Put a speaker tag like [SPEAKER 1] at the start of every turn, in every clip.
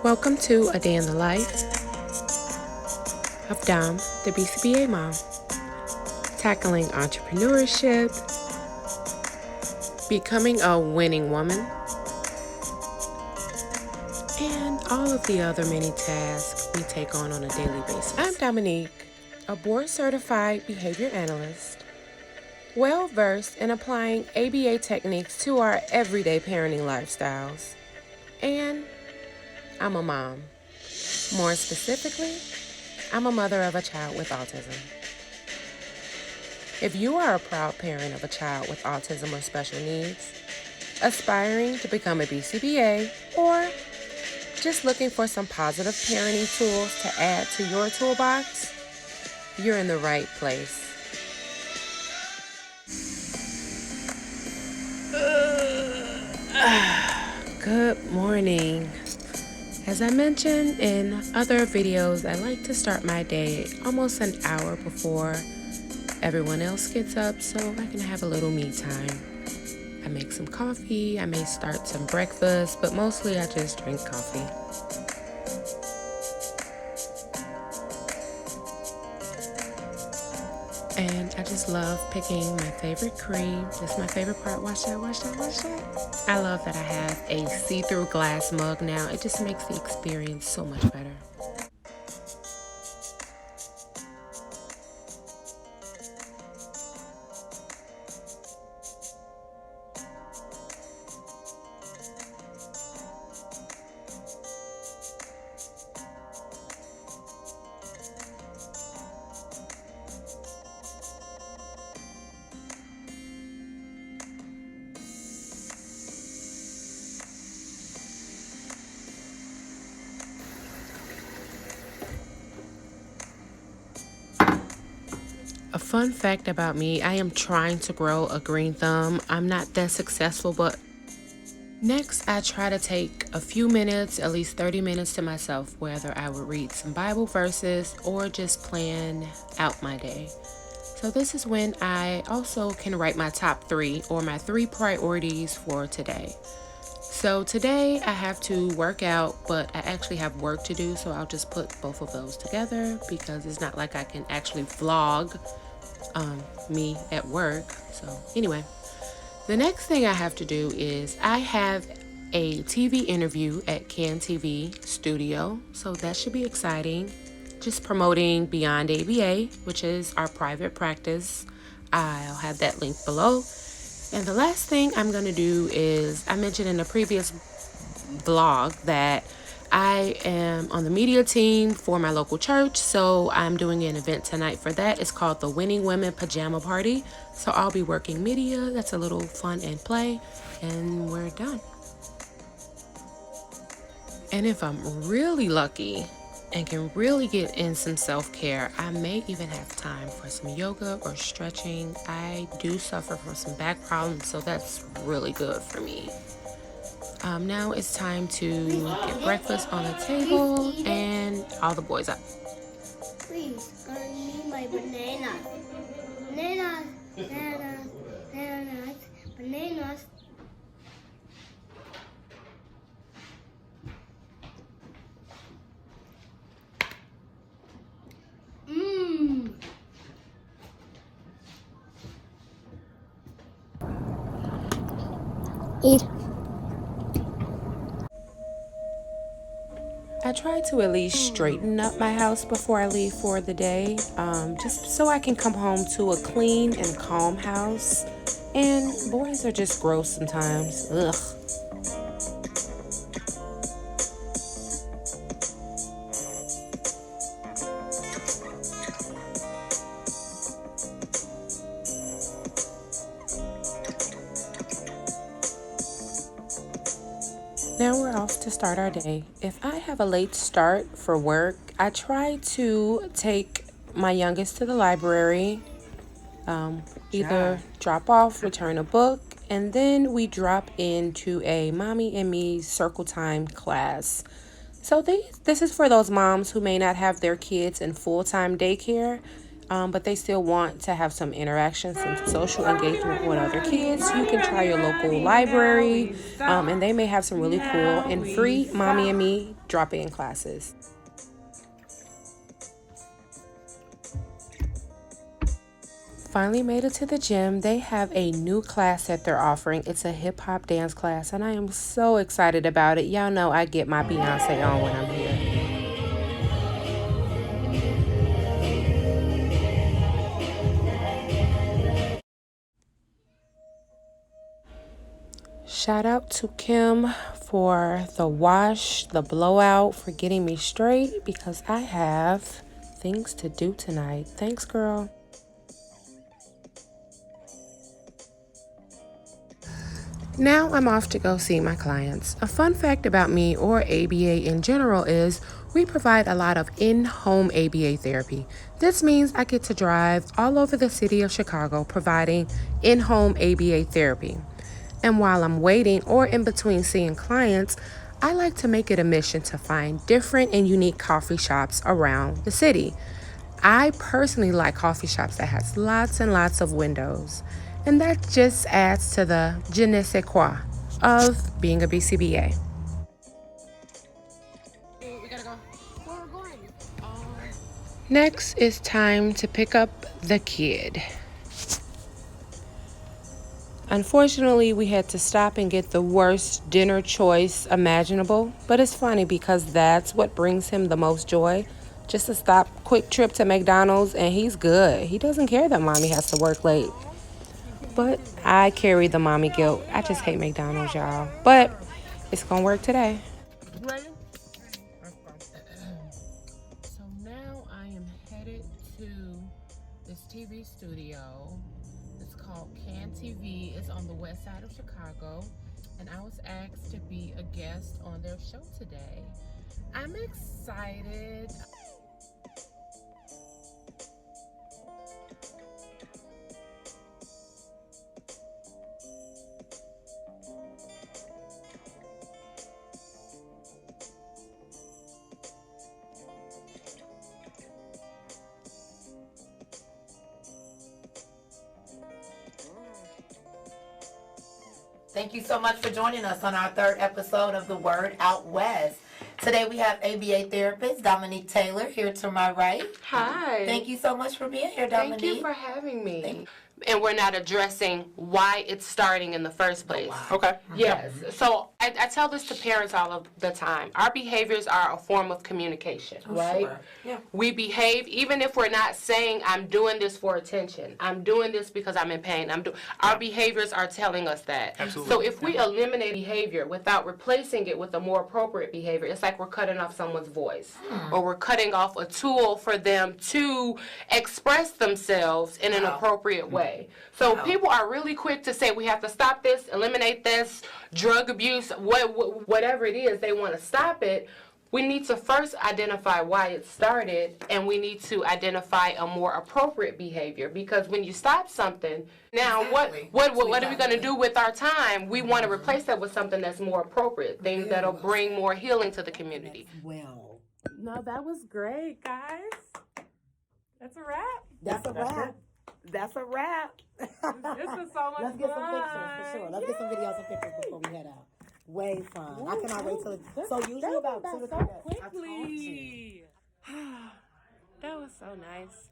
[SPEAKER 1] Welcome to A Day in the Life of Dom, the BCBA mom, tackling entrepreneurship, becoming a winning woman, and all of the other many tasks we take on a daily basis. I'm Dominique, a board-certified behavior analyst, well-versed in applying ABA techniques to our everyday parenting lifestyles, and I'm a mom. More specifically, I'm a mother of a child with autism. If you are a proud parent of a child with autism or special needs, aspiring to become a BCBA, or just looking for some positive parenting tools to add to your toolbox, you're in the right place. Good morning. As I mentioned in other videos, I like to start my day almost an hour before everyone else gets up so I can have a little me time. I make some coffee, I may start some breakfast, but mostly I just drink coffee. And I just love picking my favorite cream. That's my favorite part. Watch that. I love that I have a see-through glass mug now. It just makes the experience so much better. A fun fact about me, I am trying to grow a green thumb. I'm not that successful, but next I try to take a few minutes, at least 30 minutes to myself, whether I would read some Bible verses or just plan out my day. So this is when I also can write my top 3 or my 3 priorities for today. So today I have to work out, but I actually have work to do, so I'll just put both of those together because it's not like I can actually vlog me at work. So anyway, the next thing I have to do is I have a TV interview at Can TV Studio, so that should be exciting. Just promoting Beyond ABA, which is our private practice. I'll have that link below. And the last thing I'm going to do is, I mentioned in the previous vlog that I am on the media team for my local church, so I'm doing an event tonight for that. It's called the Winning Women Pajama Party. So I'll be working media. That's a little fun and play, and we're done. And if I'm really lucky and can really get in some self-care, I may even have time for some yoga or stretching. I do suffer from some back problems, so that's really good for me. Now it's time to get breakfast on the table and all the boys up.
[SPEAKER 2] Please, I need my bananas. Bananas. Eat.
[SPEAKER 1] I try to at least straighten up my house before I leave for the day, just so I can come home to a clean and calm house. And boys are just gross sometimes. Ugh. Now we're off to start our day. If I have a late start for work, I try to take my youngest to the library, either drop off, return a book, and then we drop into a Mommy and Me Circle Time class. So this is for those moms who may not have their kids in full-time daycare. but they still want to have some interaction, some social engagement with other kids, you can try your local library, and they may have some really cool and free Mommy and Me drop-in classes. Finally made it to the gym. They have a new class that they're offering. It's a hip-hop dance class, and I am so excited about it. Y'all know I get my Beyonce on when I'm here. Shout out to Kim for the wash, the blowout, for getting me straight because I have things to do tonight. Thanks, girl. Now I'm off to go see my clients. A fun fact about me, or ABA in general, is we provide a lot of in-home ABA therapy. This means I get to drive all over the city of Chicago providing in-home ABA therapy. And while I'm waiting or in between seeing clients, I like to make it a mission to find different and unique coffee shops around the city. I personally like coffee shops that has lots and lots of windows. And that just adds to the je ne sais quoi of being a BCBA. We gotta go. Where we're going? Next is time to pick up the kid. Unfortunately, we had to stop and get the worst dinner choice imaginable, but it's funny because that's what brings him the most joy. Just a quick trip to McDonald's, and he's good. He doesn't care that mommy has to work late. But I carry the mommy guilt. I just hate McDonald's, y'all. But it's gonna work today. Ready? So now I am headed to this TV studio. It's called Can TV. It's on the west side of Chicago. And I was asked to be a guest on their show today. I'm excited.
[SPEAKER 3] Thank you so much for joining us on our third episode of The Word Out West. Today we have ABA therapist Dominique Taylor here to my right.
[SPEAKER 1] Hi.
[SPEAKER 3] Thank you so much for being here, Dominique.
[SPEAKER 1] Thank you for having me. And we're not addressing why it's starting in the first place.
[SPEAKER 4] Okay.
[SPEAKER 1] Yes. So I tell this to parents all of the time. Our behaviors are a form of communication, right?
[SPEAKER 3] Sure. Yeah.
[SPEAKER 1] We behave even if we're not saying, I'm doing this for attention. I'm doing this because I'm in pain. Our behaviors are telling us that.
[SPEAKER 4] Absolutely.
[SPEAKER 1] So if we eliminate behavior without replacing it with a more appropriate behavior, it's like we're cutting off someone's voice. Or we're cutting off a tool for them to express themselves in an appropriate way. So people are really quick to say we have to stop this, eliminate this, drug abuse, whatever it is, they want to stop it. We need to first identify why it started, and we need to identify a more appropriate behavior. Because when you stop something, now
[SPEAKER 3] Exactly.
[SPEAKER 1] what are we going to do with our time? We want to replace that with something that's more appropriate, things that'll bring more healing to the community.
[SPEAKER 5] Well,
[SPEAKER 1] No, that was great, guys. That's a wrap.
[SPEAKER 5] that's a wrap. That's a wrap.
[SPEAKER 1] This is so much
[SPEAKER 5] Let's get some
[SPEAKER 1] fun.
[SPEAKER 5] pictures for sure. Let's get some videos and pictures before we head out. Way fun. I cannot wait till. So usually about 2 to 3 days.
[SPEAKER 1] Quickly. That was so nice.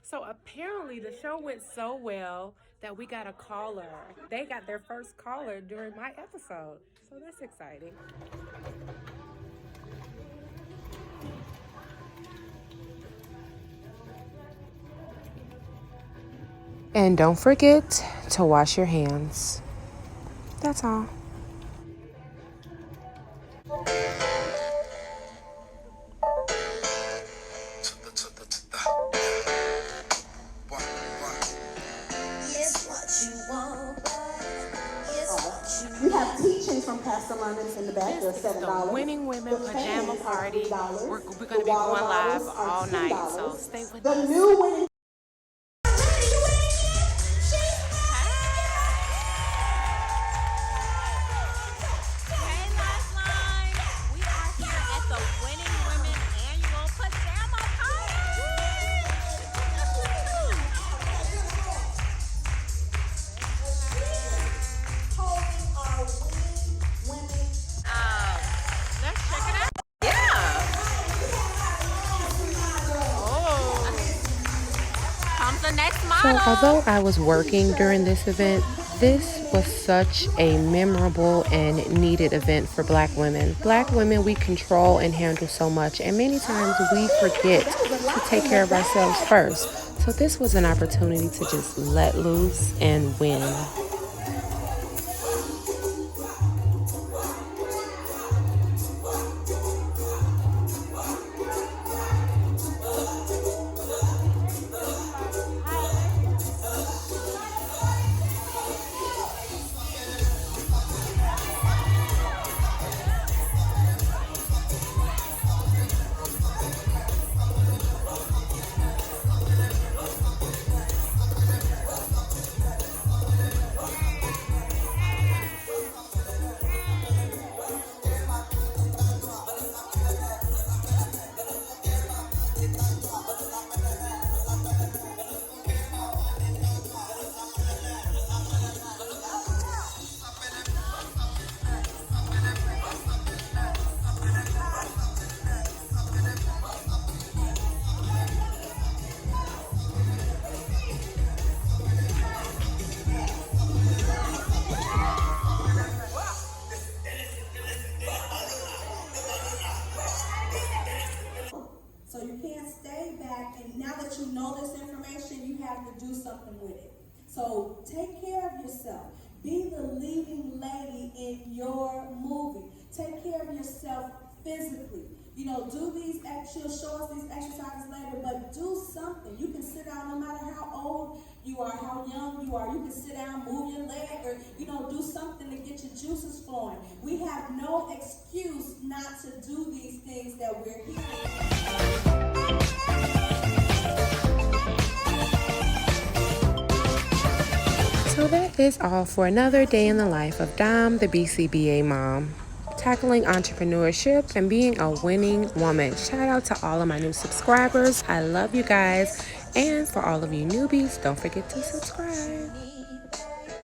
[SPEAKER 1] So apparently the show went so well that we got a caller. They got their first caller during my episode. So that's exciting. And don't forget to wash your hands. That's all.
[SPEAKER 5] We have teaching from Pastor London in the back. They're
[SPEAKER 1] This is
[SPEAKER 5] $7.
[SPEAKER 1] the Winning Women
[SPEAKER 5] The
[SPEAKER 1] Pajama
[SPEAKER 5] fans are
[SPEAKER 1] Party.
[SPEAKER 5] $3.
[SPEAKER 1] We're going to
[SPEAKER 5] The
[SPEAKER 1] be going
[SPEAKER 5] water
[SPEAKER 1] live
[SPEAKER 5] bottles are
[SPEAKER 1] all night,
[SPEAKER 5] $2.
[SPEAKER 1] so stay with
[SPEAKER 5] The
[SPEAKER 1] us.
[SPEAKER 5] new winning.
[SPEAKER 6] Hey, Lifeline! We are here at the Winning Women Annual Pajama Party! Next
[SPEAKER 1] So
[SPEAKER 6] model.
[SPEAKER 1] although I was working during this event, this was such a memorable and needed event for Black women. Black women, we control and handle so much, and many times we forget to take care of ourselves first. So this was an opportunity to just let loose and win.
[SPEAKER 4] So you can't stay back, and now that you know this information, you have to do something with it. So take care of yourself. Be the leading lady in your movie. Take care of yourself physically. You know, do these, she'll show us these exercises later, but do something. You can sit down no matter how old you are, how young you are. You can sit down, move your leg, or, you know, do something to get your juices flowing. We have no excuse not to do these things that we're here.
[SPEAKER 1] So that is all for another day in the life of Dom, the BCBA mom, tackling entrepreneurship and being a winning woman. Shout out to all of my new subscribers. I love you guys. And for all of you newbies, don't forget to subscribe.